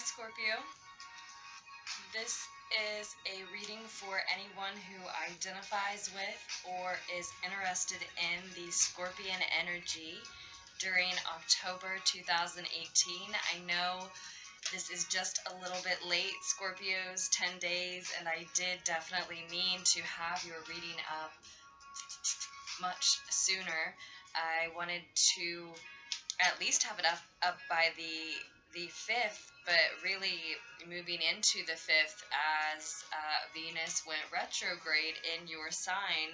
Scorpio. This is a reading for anyone who identifies with or is interested in the Scorpion energy during October 2018. I know this is just a little bit late, Scorpios, 10 days, and I did definitely mean to have your reading up much sooner. I wanted to at least have it up by the 5th, but really moving into the 5th as Venus went retrograde in your sign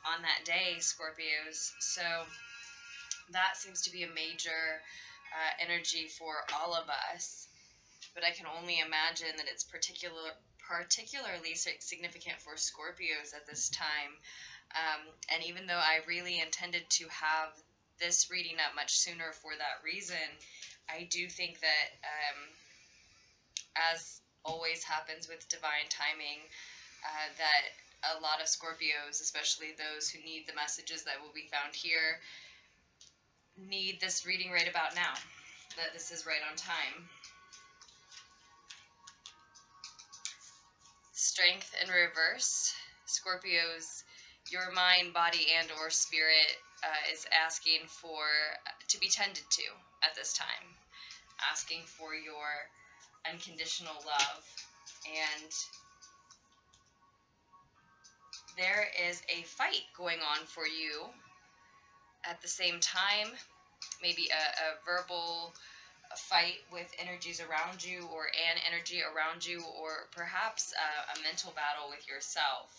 on that day, Scorpios. So that seems to be a major energy for all of us, but I can only imagine that it's particularly significant for Scorpios at this time. And even though I really intended to have this reading up much sooner for that reason, I do think that, as always happens with divine timing, that a lot of Scorpios, especially those who need the messages that will be found here, need this reading right about now, that this is right on time. Strength in reverse. Scorpios, your mind, body, and or spirit is asking to be tended to at this time, asking for your unconditional love. And there is a fight going on for you at the same time, maybe a verbal fight with energies around you, or an energy around you, or perhaps a mental battle with yourself.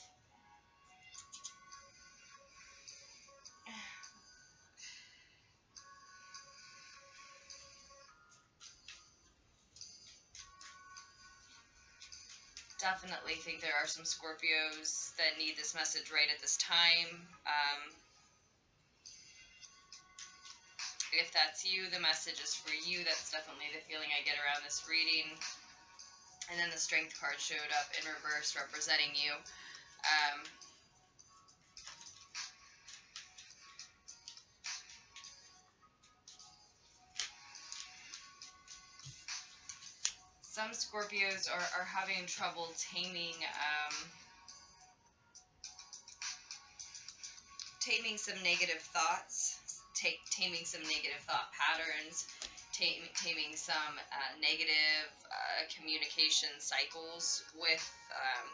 Definitely think there are some Scorpios that need this message right at this time. If that's you, the message is for you. That's definitely the feeling I get around this reading. And then the Strength card showed up in reverse, representing you. Some Scorpios are having trouble taming some negative thoughts, taming some negative thought patterns, taming some negative communication cycles with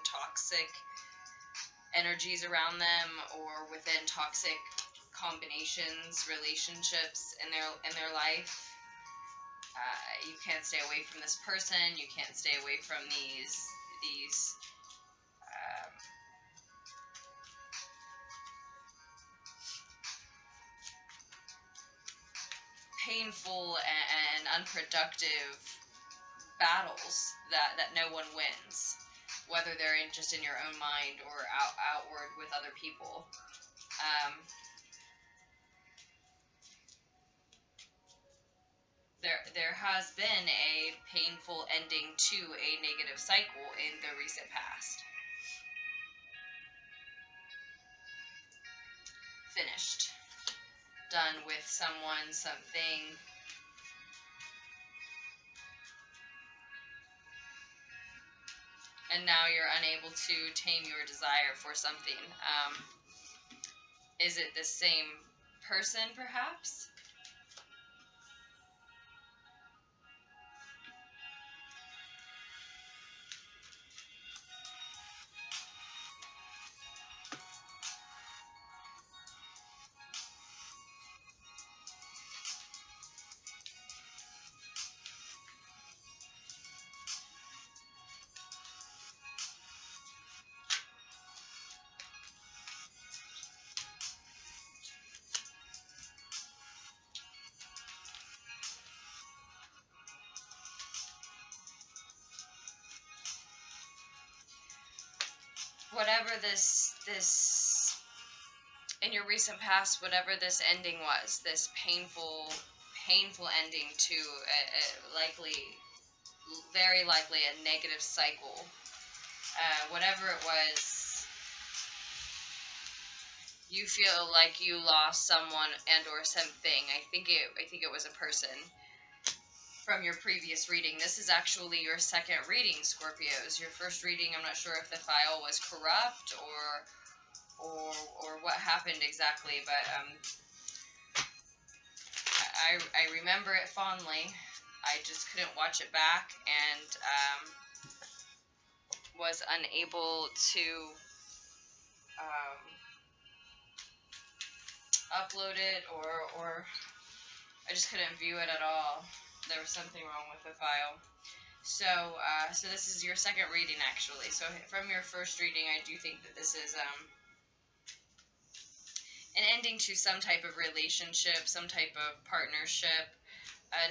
toxic energies around them, or within toxic combinations, relationships in their life. You can't stay away from this person. You can't stay away from these painful and unproductive battles that no one wins, whether they're just in your own mind or outward with other people. There has been a painful ending to a negative cycle in the recent past. Finished. Done with someone, something. And now you're unable to tame your desire for something. Is it the same person, perhaps? Whatever this in your recent past, whatever this ending was, this painful ending to very likely a negative cycle, whatever it was, you feel like you lost someone and or something. I think it was a person. from your previous reading. This is actually your second reading, Scorpios. Your first reading, I'm not sure if the file was corrupt or what happened exactly, but I remember it fondly. I just couldn't watch it back and was unable to upload it, or I just couldn't view it at all. There was something wrong with the file. So, so this is your second reading, actually. So from your first reading, I do think that this is an ending to some type of relationship, some type of partnership.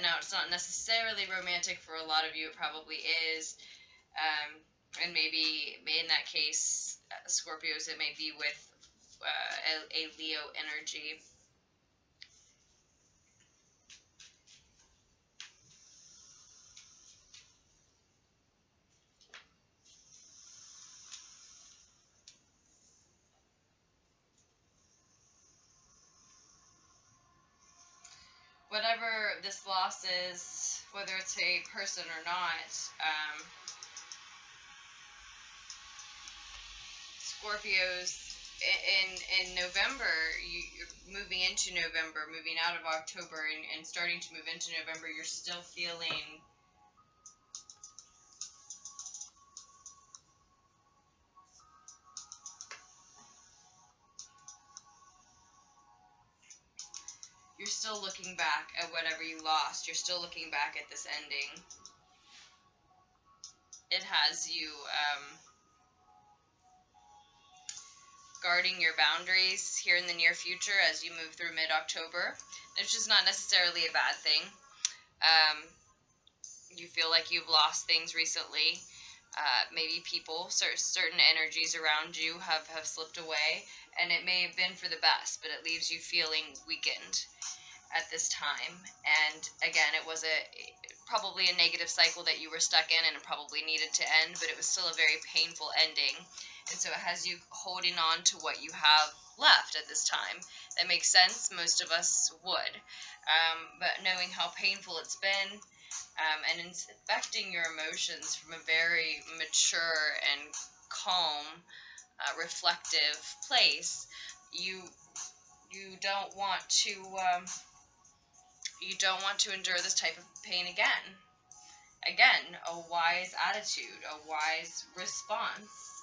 Now, it's not necessarily romantic for a lot of you. It probably is. And maybe in that case, Scorpios, it may be with a Leo energy. Whatever this loss is, whether it's a person or not, Scorpios, in November, you're moving into November, moving out of October and starting to move into November, you're still feeling you're still looking back at whatever you lost. You're still looking back at this ending. It has you guarding your boundaries here in the near future as you move through mid-October, which is not necessarily a bad thing. You feel like you've lost things recently. Maybe people, certain energies around you have slipped away, and it may have been for the best, but it leaves you feeling weakened at this time. And again, it was probably a negative cycle that you were stuck in and it probably needed to end, but it was still a very painful ending. And so it has you holding on to what you have left at this time. That makes sense. Most of us would. But knowing how painful it's been, and inspecting your emotions from a very mature and calm, reflective place, you don't want to endure this type of pain again. Again, a wise attitude, a wise response.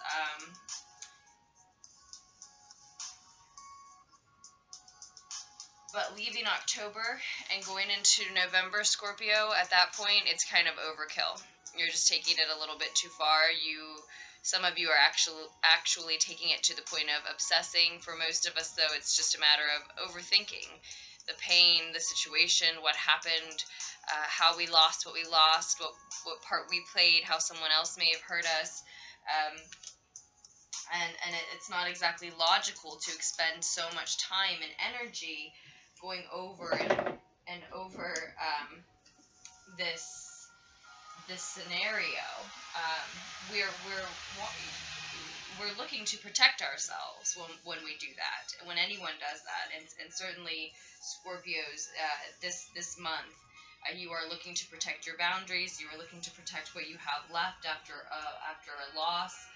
But leaving October and going into November, Scorpio, at that point, it's kind of overkill. You're just taking it a little bit too far. Some of you are actually taking it to the point of obsessing. For most of us, though, it's just a matter of overthinking the pain, the situation, what happened, how we lost what we lost, what part we played, how someone else may have hurt us. And it's not exactly logical to expend so much time and energy going over and over this scenario. We're looking to protect ourselves when we do that, when anyone does that, and certainly Scorpios, this month, you are looking to protect your boundaries. You are looking to protect what you have left after a loss.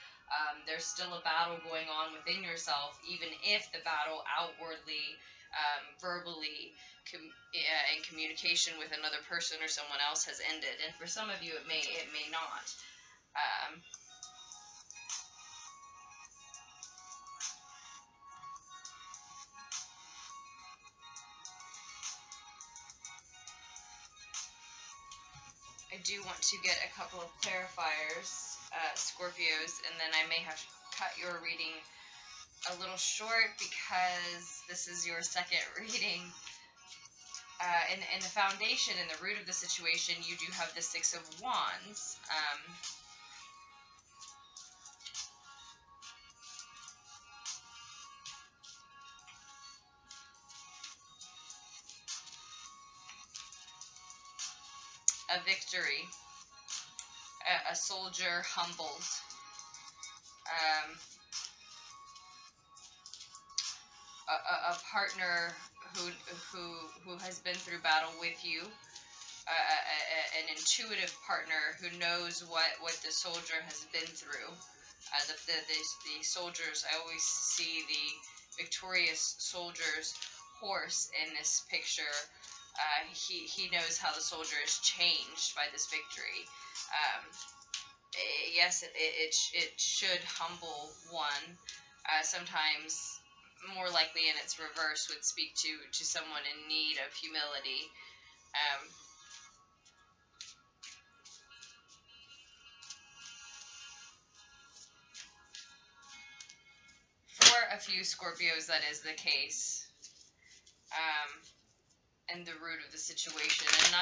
There's still a battle going on within yourself, even if the battle outwardly, verbally, in communication with another person or someone else has ended. And for some of you, it may not. I do want to get a couple of clarifiers, Scorpios, and then I may have to cut your reading a little short because this is your second reading. In the foundation, in the root of the situation, you do have the Six of Wands. A victory. A soldier humbled. A partner who has been through battle with you, an intuitive partner who knows what the soldier has been through. The soldiers, I always see the victorious soldier's horse in this picture. He knows how the soldier is changed by this victory. Yes, it should humble one. Sometimes, more likely in its reverse, would speak to someone in need of humility. For a few Scorpios, that is the case. And the root of the situation, and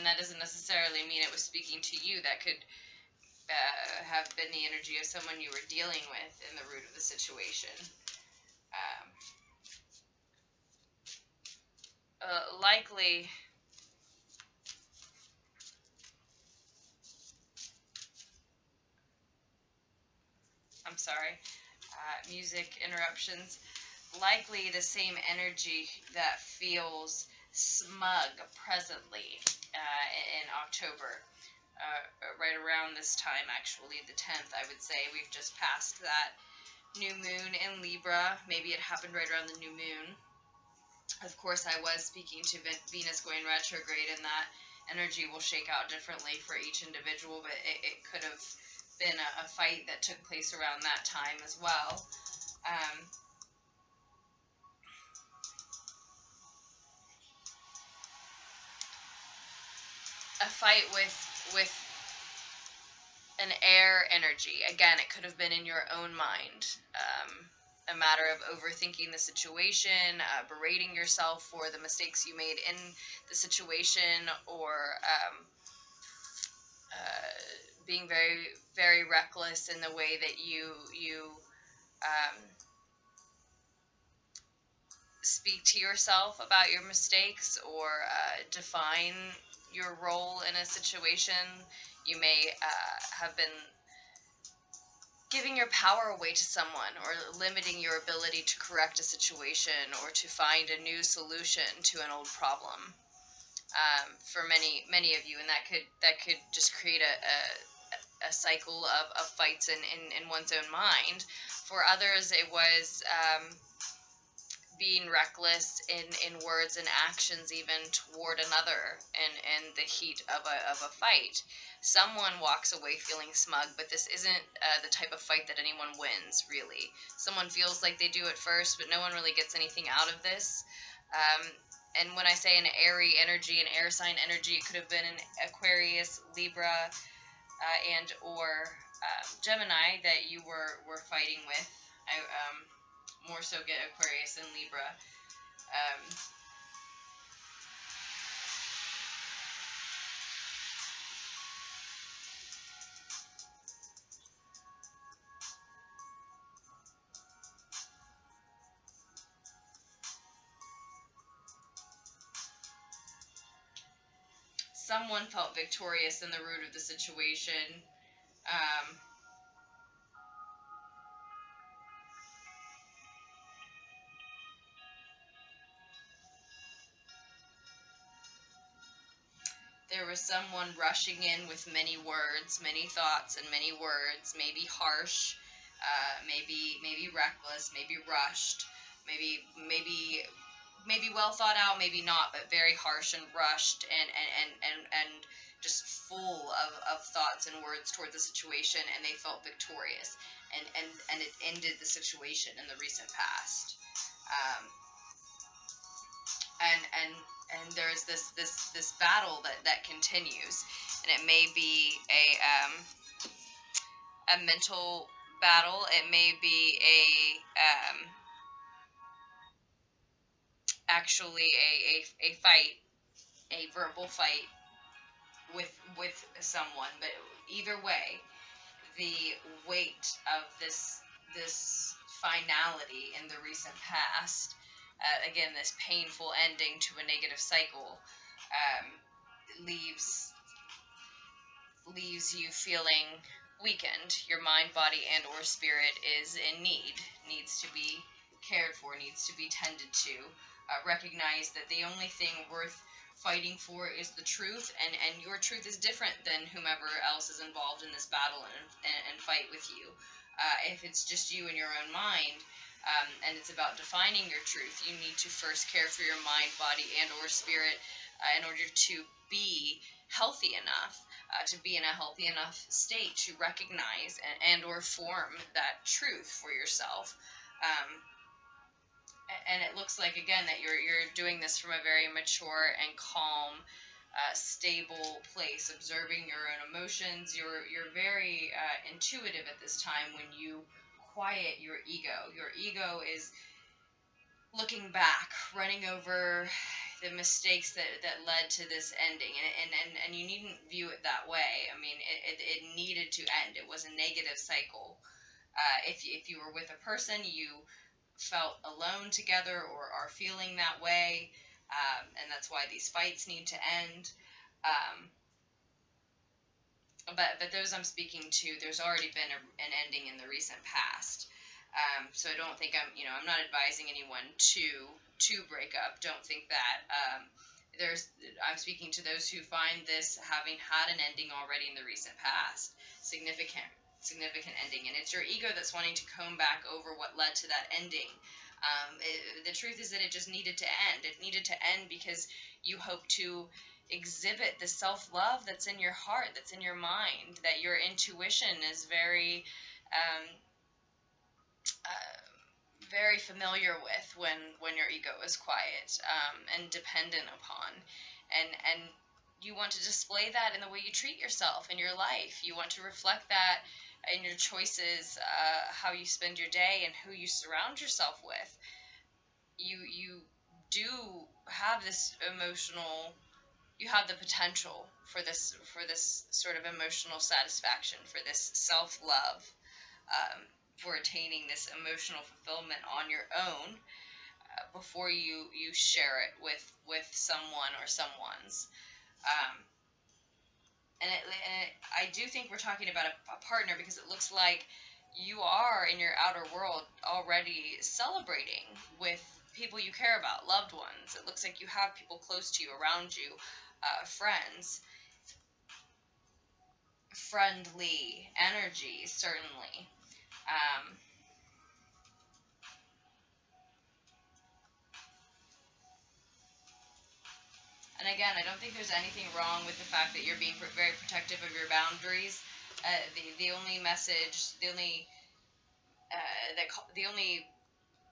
that doesn't necessarily mean it was speaking to you. That could have been the energy of someone you were dealing with in the root of the situation. Likely, I'm sorry, music interruptions. Likely the same energy that feels smug presently in October. Right around this time, actually, the 10th, I would say. We've just passed that new moon in Libra. Maybe it happened right around the new moon. Of course, I was speaking to Venus going retrograde, and that energy will shake out differently for each individual, but it could have been a fight that took place around that time as well. A fight with an air energy. Again, it could have been in your own mind. A matter of overthinking the situation, berating yourself for the mistakes you made in the situation, or being very, very reckless in the way that you speak to yourself about your mistakes, or define your role in a situation. You may have been giving your power away to someone, or limiting your ability to correct a situation, or to find a new solution to an old problem. For many of you, and that could just create a cycle of fights in one's own mind. For others, it was being reckless in words and actions, even toward another, in the heat of a fight. Someone walks away feeling smug, but this isn't the type of fight that anyone wins, really. Someone feels like they do at first, but no one really gets anything out of this. And when I say an airy energy, an air sign energy, it could have been an Aquarius, Libra, and or Gemini that you were fighting with. I more so get Aquarius and Libra. Someone felt victorious in the root of the situation. There was someone rushing in with many words, many thoughts, and many words, maybe harsh, maybe reckless, maybe rushed, maybe well thought out, maybe not, but very harsh and rushed, and just full of thoughts and words toward the situation, and they felt victorious, and it ended the situation in the recent past. And there's this battle that continues, and it may be a mental battle. It may be actually a fight, a verbal fight with someone. But either way, the weight of this finality in the recent past, again, this painful ending to a negative cycle, leaves you feeling weakened. Your mind, body, and or spirit is in needs to be cared for, needs to be tended to. Recognize that the only thing worth fighting for is the truth, and your truth is different than whomever else is involved in this battle and fight with you. If it's just you in your own mind, and it's about defining your truth, you need to first care for your mind, body, and or spirit in order to be healthy enough, to be in a healthy enough state to recognize and or form that truth for yourself. And it looks like, again, that you're doing this from a very mature and calm, stable place, observing your own emotions. You're very intuitive at this time when you quiet your ego. Your ego is looking back, running over the mistakes that led to this ending, and you needn't view it that way. I mean, it needed to end. It was a negative cycle. If you were with a person, you felt alone together or are feeling that way, and that's why these fights need to end. But those I'm speaking to, there's already been an ending in the recent past. So I don't think I'm not advising anyone to break up. Don't think that. I'm speaking to those who find this having had an ending already in the recent past, significant ending, and it's your ego that's wanting to comb back over what led to that ending. The truth is that it just needed to end. It needed to end because you hope to exhibit the self-love that's in your heart, that's in your mind, that your intuition is very very familiar with when your ego is quiet, and dependent upon, and you want to display that in the way you treat yourself in your life. You want to reflect that in your choices, how you spend your day and who you surround yourself with. You do have this emotional, you have the potential for this sort of emotional satisfaction, for this self-love, for attaining this emotional fulfillment on your own, before you share it with someone or someone's. And I do think we're talking about a partner, because it looks like you are in your outer world already celebrating with people you care about, loved ones. It looks like you have people close to you, around you, friends, friendly energy, certainly. And again, I don't think there's anything wrong with the fact that you're being very protective of your boundaries. The only message, the only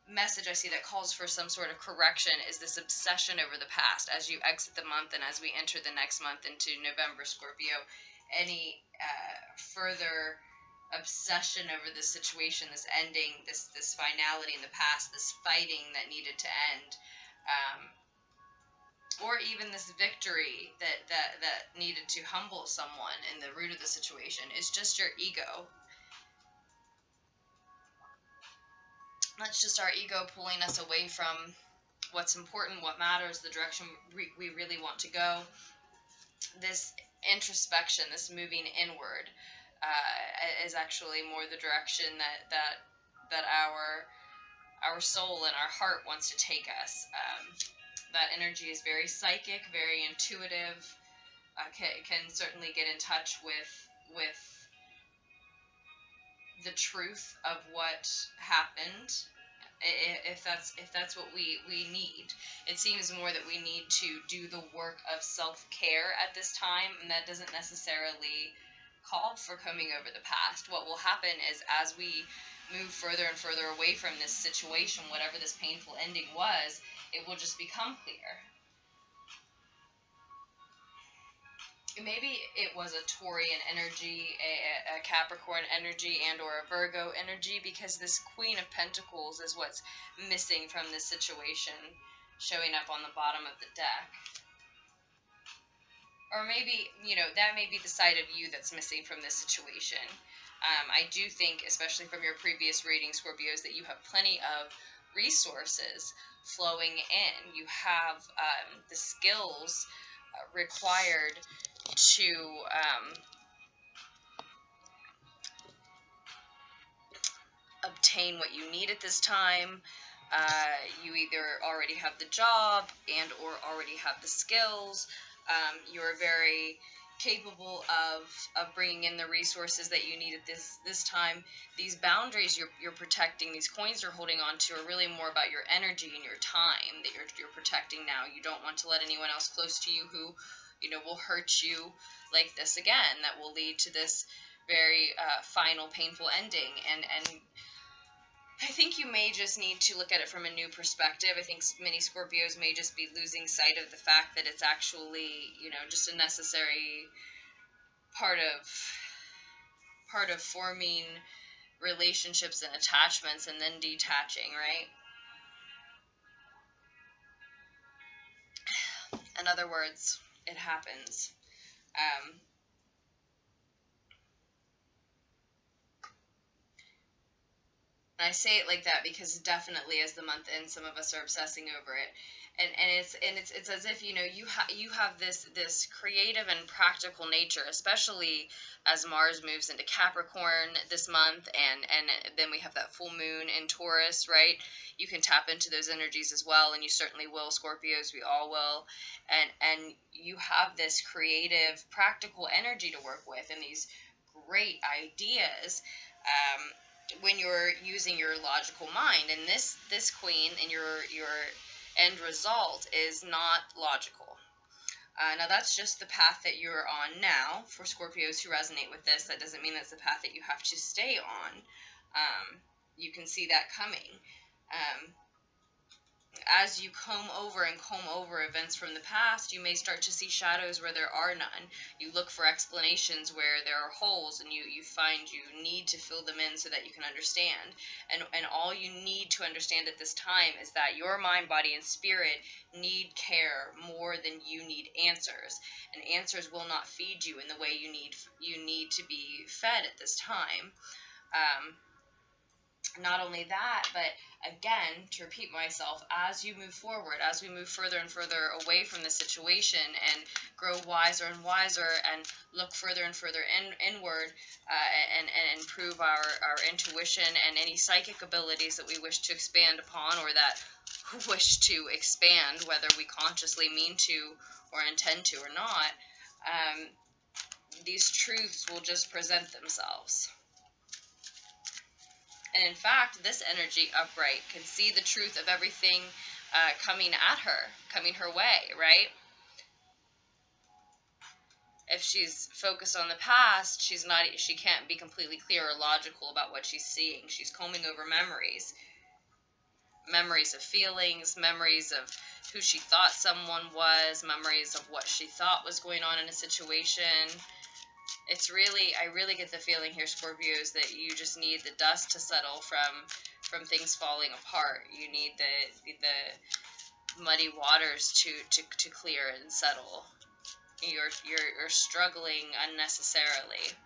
message I see that calls for some sort of correction is this obsession over the past. As you exit the month and as we enter the next month into November, Scorpio, any further obsession over this situation, this ending, this finality in the past, this fighting that needed to end, or even this victory that needed to humble someone in the root of the situation, is just your ego. That's just our ego pulling us away from what's important, what matters, the direction we really want to go. This introspection, this moving inward, is actually more the direction that our soul and our heart wants to take us. That energy is very psychic, very intuitive, can certainly get in touch with the truth of what happened, if that's what we need. It seems more that we need to do the work of self-care at this time, and that doesn't necessarily call for coming over the past. What will happen is, as we move further and further away from this situation, whatever this painful ending was, it will just become clear. Maybe it was a Taurian energy, a Capricorn energy, and or a Virgo energy, because this Queen of Pentacles is what's missing from this situation, showing up on the bottom of the deck. Or maybe, that may be the side of you that's missing from this situation. I do think, especially from your previous reading, Scorpios, that you have plenty of resources flowing in. You have the skills required to obtain what you need at this time. You either already have the job and or already have the skills. You're very capable of bringing in the resources that you need at this time. These boundaries you're protecting, these coins you're holding on to, are really more about your energy and your time that you're protecting now. You don't want to let anyone else close to you who, you know, will hurt you like this again. That will lead to this very final, painful ending. And I think you may just need to look at it from a new perspective. I think many Scorpios may just be losing sight of the fact that it's actually, you know, just a necessary part of forming relationships and attachments and then detaching, right? In other words, it happens. And I say it like that because definitely as the month ends, some of us are obsessing over it. And it's as if, you know, you have this creative and practical nature, especially as Mars moves into Capricorn this month, and then we have that full moon in Taurus, right? You can tap into those energies as well, and you certainly will, Scorpios. We all will. And you have this creative, practical energy to work with, and these great ideas. When you're using your logical mind, and this queen and your end result is not logical. Now that's just the path that you're on now. For Scorpios who resonate with this, that doesn't mean that's the path that you have to stay on. You can see that coming. As you comb over events from the past, you may start to see shadows where there are none. You look for explanations where there are holes, and you find you need to fill them in so that you can understand. And all you need to understand at this time is that your mind, body, and spirit need care more than you need answers. And answers will not feed you in the way you need to be fed at this time. Not only that, but again, to repeat myself, as you move forward, as we move further and further away from the situation and grow wiser and wiser and look further and further inward and improve our intuition and any psychic abilities that we wish to expand upon, or that wish to expand, whether we consciously mean to or intend to or not, these truths will just present themselves. And in fact, this energy upright can see the truth of everything coming at her, coming her way, right? If she's focused on the past, she can't be completely clear or logical about what she's seeing. She's combing over memories of feelings, memories of who she thought someone was, memories of what she thought was going on in a situation. I really get the feeling here, Scorpios, that you just need the dust to settle from things falling apart. You need the muddy waters to clear and settle. You're struggling unnecessarily.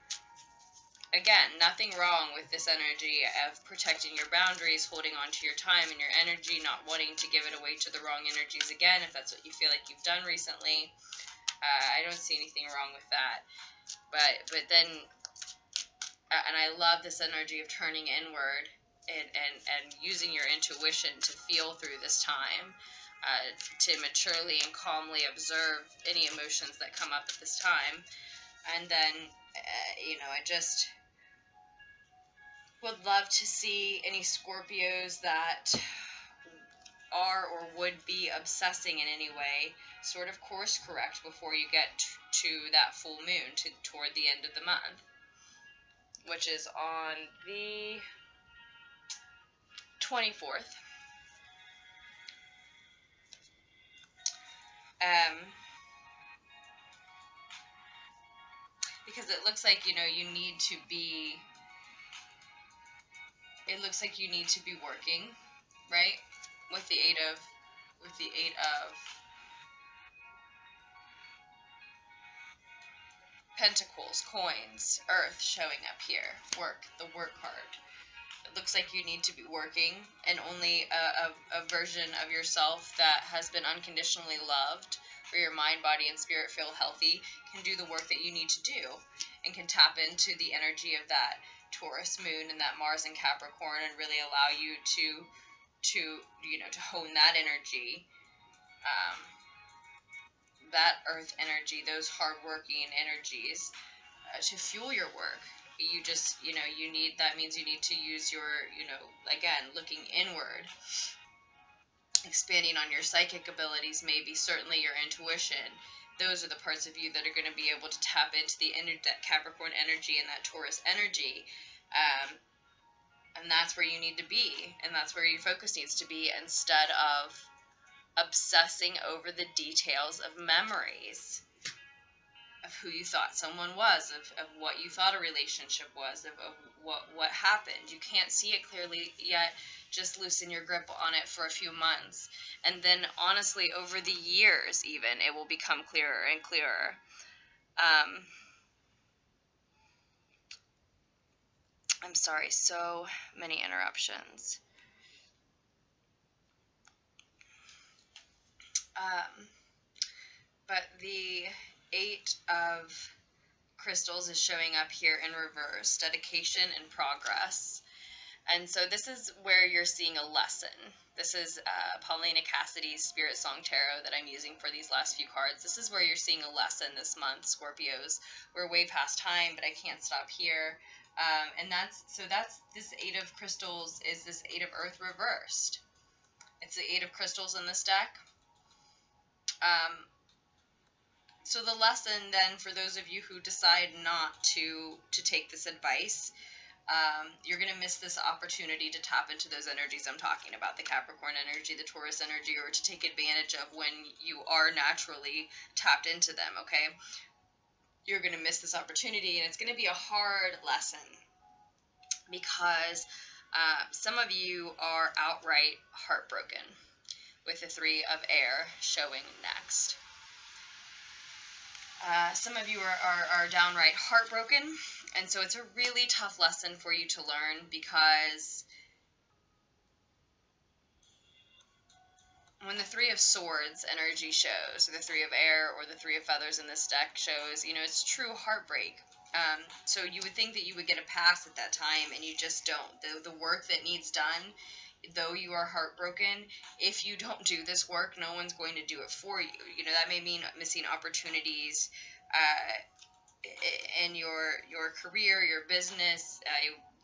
Again, nothing wrong with this energy of protecting your boundaries, holding on to your time and your energy, not wanting to give it away to the wrong energies again, if that's what you feel like you've done recently. I don't see anything wrong with that. But then, and I love this energy of turning inward and using your intuition to feel through this time, to maturely and calmly observe any emotions that come up at this time. And then, I just would love to see any Scorpios that are or would be obsessing in any way sort of course correct before you get to that full moon, toward the end of the month, which is on the 24th. Because it looks like, you need to be working, right? With the eight of Pentacles, coins, Earth showing up here. The work card. It looks like you need to be working, and only a version of yourself that has been unconditionally loved, where your mind, body, and spirit feel healthy, can do the work that you need to do, and can tap into the energy of that Taurus moon and that Mars in Capricorn, and really allow you to, you know, to hone that energy, that earth energy, those hardworking energies, to fuel your work. You just, you know, that means you need to use your, you know, again, looking inward, expanding on your psychic abilities, maybe, certainly your intuition. Those are the parts of you that are going to be able to tap into that Capricorn energy and that Taurus energy. And that's where you need to be, and that's where your focus needs to be, instead of obsessing over the details of memories, of who you thought someone was, of what you thought a relationship was, of what happened. You can't see it clearly yet. Just loosen your grip on it for a few months. And then, honestly, over the years even, it will become clearer and clearer. I'm sorry, so many interruptions. But the 8 of crystals is showing up here in reverse, dedication and progress. And so this is where you're seeing a lesson. This is Paulina Cassidy's SpirtSong Tarot that I'm using for these last few cards. This is where you're seeing a lesson this month, Scorpios. We're way past time, but I can't stop here. And that's this 8 of crystals is this 8 of earth reversed. It's the 8 of crystals in this deck. So the lesson then, for those of you who decide not to take this advice, you're going to miss this opportunity to tap into those energies I'm talking about, the Capricorn energy, the Taurus energy, or to take advantage of when you are naturally tapped into them, okay? You're going to miss this opportunity, and it's going to be a hard lesson, because some of you are outright heartbroken, with the 3 of air showing next. Some of you are downright heartbroken, and so it's a really tough lesson for you to learn, because when the 3 of swords energy shows, or the 3 of air, or the 3 of feathers in this deck shows, you know, it's true heartbreak. So you would think that you would get a pass at that time, and you just don't. The work that needs done, though you are heartbroken, if you don't do this work, no one's going to do it for you. You know, that may mean missing opportunities in your career, your business,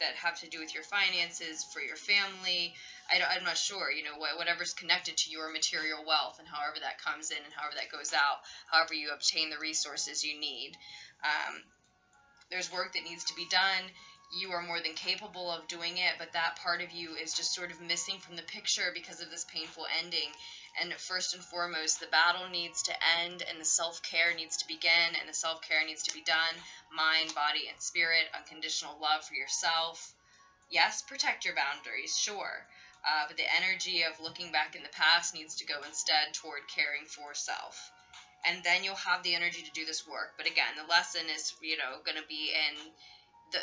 that have to do with your finances, for your family. I'm not sure, you know, whatever's connected to your material wealth, and however that comes in and however that goes out, however you obtain the resources you need. There's work that needs to be done. You are more than capable of doing it, but that part of you is just sort of missing from the picture because of this painful ending. And first and foremost, the battle needs to end, and the self-care needs to begin, and the self-care needs to be done. Mind, body, and spirit. Unconditional love for yourself. Yes, protect your boundaries, sure. But the energy of looking back in the past needs to go instead toward caring for self. And then you'll have the energy to do this work. But again, the lesson is, you know, going to be in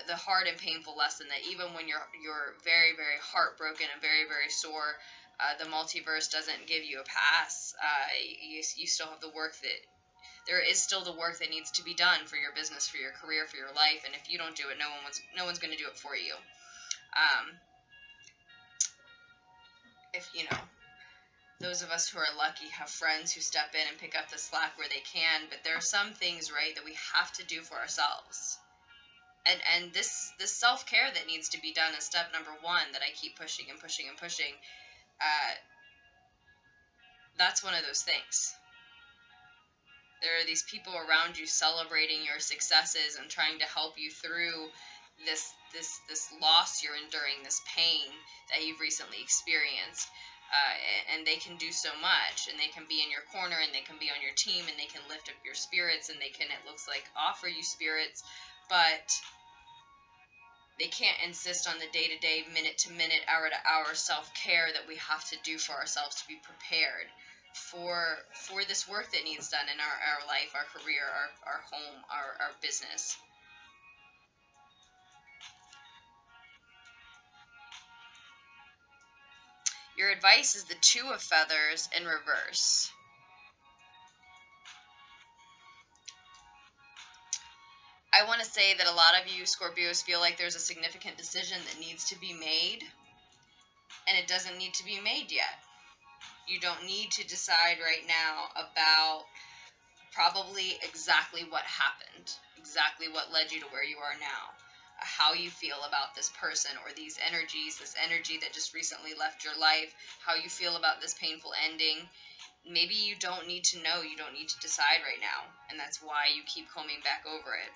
the hard and painful lesson that even when you're very, very heartbroken and very, very sore, the multiverse doesn't give you a pass. You still have the work that, there is still the work that needs to be done for your business, for your career, for your life, and if you don't do it, no one's going to do it for you. If, you know, those of us who are lucky have friends who step in and pick up the slack where they can, but there are some things, right, that we have to do for ourselves. And this self-care that needs to be done is step number 1 that I keep pushing and pushing and pushing. That's one of those things. There are these people around you celebrating your successes and trying to help you through this loss you're enduring, this pain that you've recently experienced. And they can do so much, and they can be in your corner, and they can be on your team, and they can lift up your spirits, and they can, it looks like, offer you spirits, but they can't insist on the day-to-day, minute-to-minute, hour-to-hour self-care that we have to do for ourselves to be prepared for this work that needs done in our life, our career, our home, our business. Your advice is the 2 of feathers in reverse. I want to say that a lot of you Scorpios feel like there's a significant decision that needs to be made. And it doesn't need to be made yet. You don't need to decide right now about probably exactly what happened, exactly what led you to where you are now, how you feel about this person or these energies, this energy that just recently left your life, how you feel about this painful ending. Maybe you don't need to know, you don't need to decide right now, and that's why you keep coming back over it.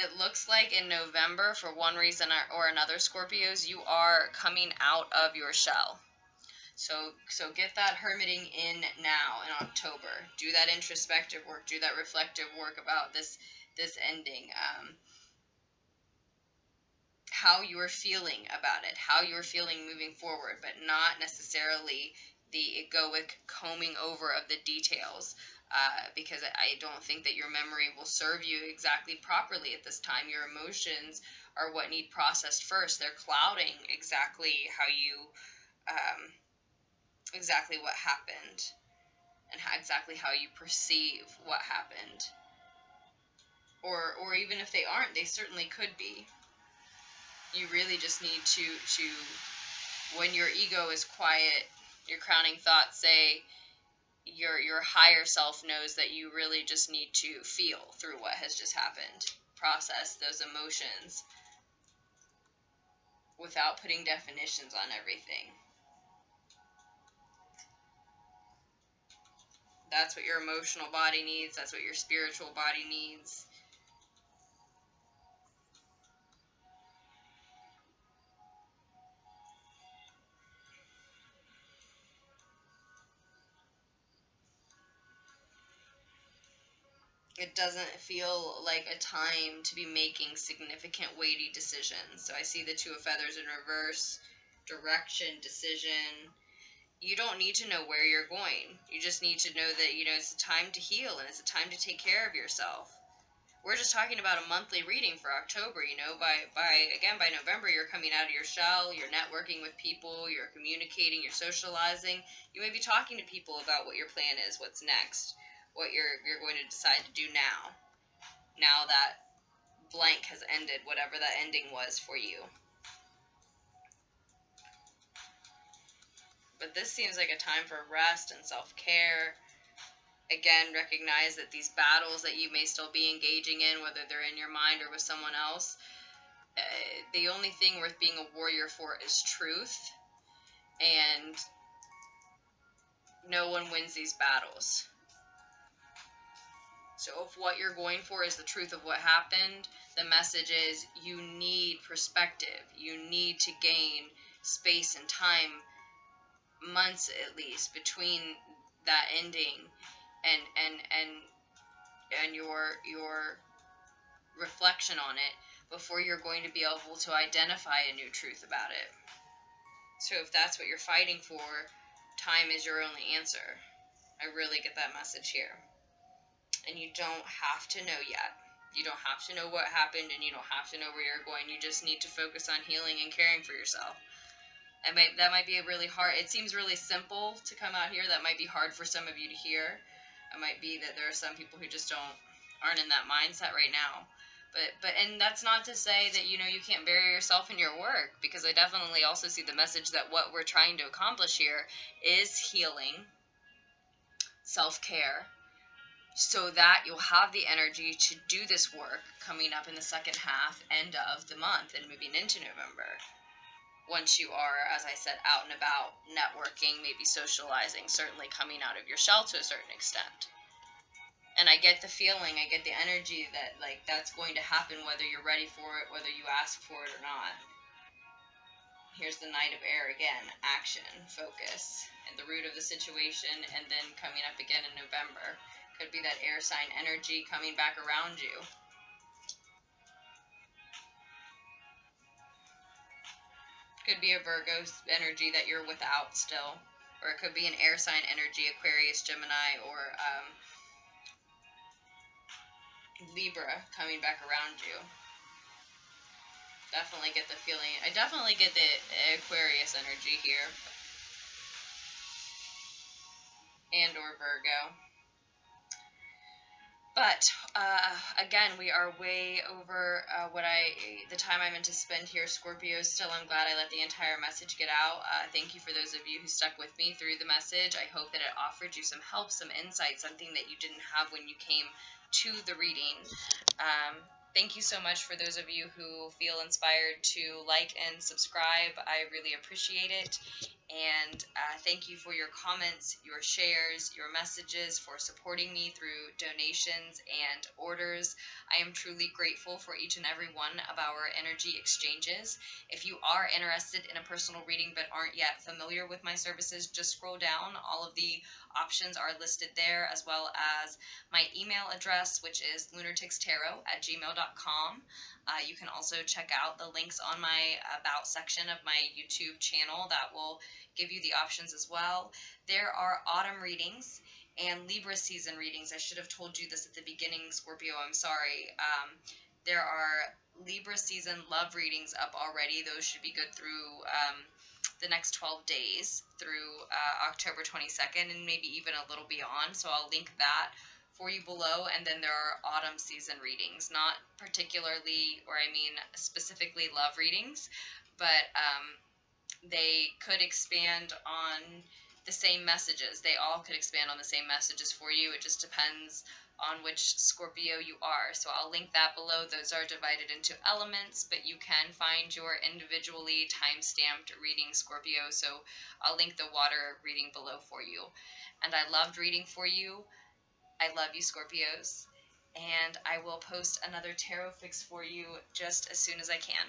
It looks like in November, for one reason or another, Scorpios, you are coming out of your shell. So get that hermiting in now in October. Do that introspective work. Do that reflective work about this ending. How you are feeling about it. How you are feeling moving forward, but not necessarily the egoic combing over of the details. Because I don't think that your memory will serve you exactly properly at this time. Your emotions are what need processed first. They're clouding exactly how you, exactly what happened, and exactly how you perceive what happened. Or even if they aren't, they certainly could be. You really just need to when your ego is quiet, your crowning thoughts say, your higher self knows that you really just need to feel through what has just happened. Process those emotions without putting definitions on everything. That's what your emotional body needs. That's what your spiritual body needs. It doesn't feel like a time to be making significant weighty decisions. So I see the Two of Feathers in reverse, direction, decision. You don't need to know where you're going. You just need to know that, it's a time to heal and it's a time to take care of yourself. We're just talking about a monthly reading for October, by November, you're coming out of your shell, you're networking with people, you're communicating, you're socializing. You may be talking to people about what your plan is, what's next, what you're going to decide to do now that blank has ended, whatever that ending was for you. But this seems like a time for rest and self-care. Again, recognize that these battles that you may still be engaging in, whether they're in your mind or with someone else, the only thing worth being a warrior for is truth. And no one wins these battles. So if what you're going for is the truth of what happened, the message is you need perspective. You need to gain space and time, months at least, between that ending and your reflection on it before you're going to be able to identify a new truth about it. So if that's what you're fighting for, time is your only answer. I really get that message here. And you don't have to know yet. You don't have to know what happened, and you don't have to know where you're going. You just need to focus on healing and caring for yourself. That might be a really hard, it seems really simple to come out here. That might be hard for some of you to hear. It might be that there are some people who just aren't in that mindset right now. And that's not to say that, you can't bury yourself in your work, because I definitely also see the message that what we're trying to accomplish here is healing, self-care, so that you'll have the energy to do this work coming up in the second half, end of the month, and moving into November. Once you are, as I said, out and about, networking, maybe socializing, certainly coming out of your shell to a certain extent. And I get the feeling, I get the energy that, that's going to happen whether you're ready for it, whether you ask for it or not. Here's the Knight of Air again. Action, focus, and the root of the situation, and then coming up again in November. Could be that air sign energy coming back around you. Could be a Virgo energy that you're without still. Or it could be an air sign energy, Aquarius, Gemini, or Libra coming back around you. Definitely get the feeling. I definitely get the Aquarius energy here. And or Virgo. But again, we are way over the time I meant to spend here, Scorpio. Still, I'm glad I let the entire message get out. Thank you for those of you who stuck with me through the message. I hope that it offered you some help, some insight, something that you didn't have when you came to the reading. Thank you so much for those of you who feel inspired to like and subscribe. I really appreciate it. And thank you for your comments, your shares, your messages, for supporting me through donations and orders. I am truly grateful for each and every one of our energy exchanges. If you are interested in a personal reading but aren't yet familiar with my services, just scroll down. All of the options are listed there, as well as my email address, which is lunartixtarot@gmail.com. You can also check out the links on my About section of my YouTube channel that will give you the options as well. There are autumn readings and Libra season readings. I should have told you this at the beginning, Scorpio. I'm sorry. There are Libra season love readings up already. Those should be good through the next 12 days, through October 22nd, and maybe even a little beyond. So I'll link that for you below. And then there are autumn season readings, not particularly, or I mean specifically love readings, but they could expand on the same messages. They all could expand on the same messages for you. It just depends on which Scorpio you are. So I'll link that below. Those are divided into elements, but you can find your individually time-stamped reading, Scorpio. So I'll link the water reading below for you. And I loved reading for you. I love you, Scorpios. And I will post another tarot fix for you just as soon as I can.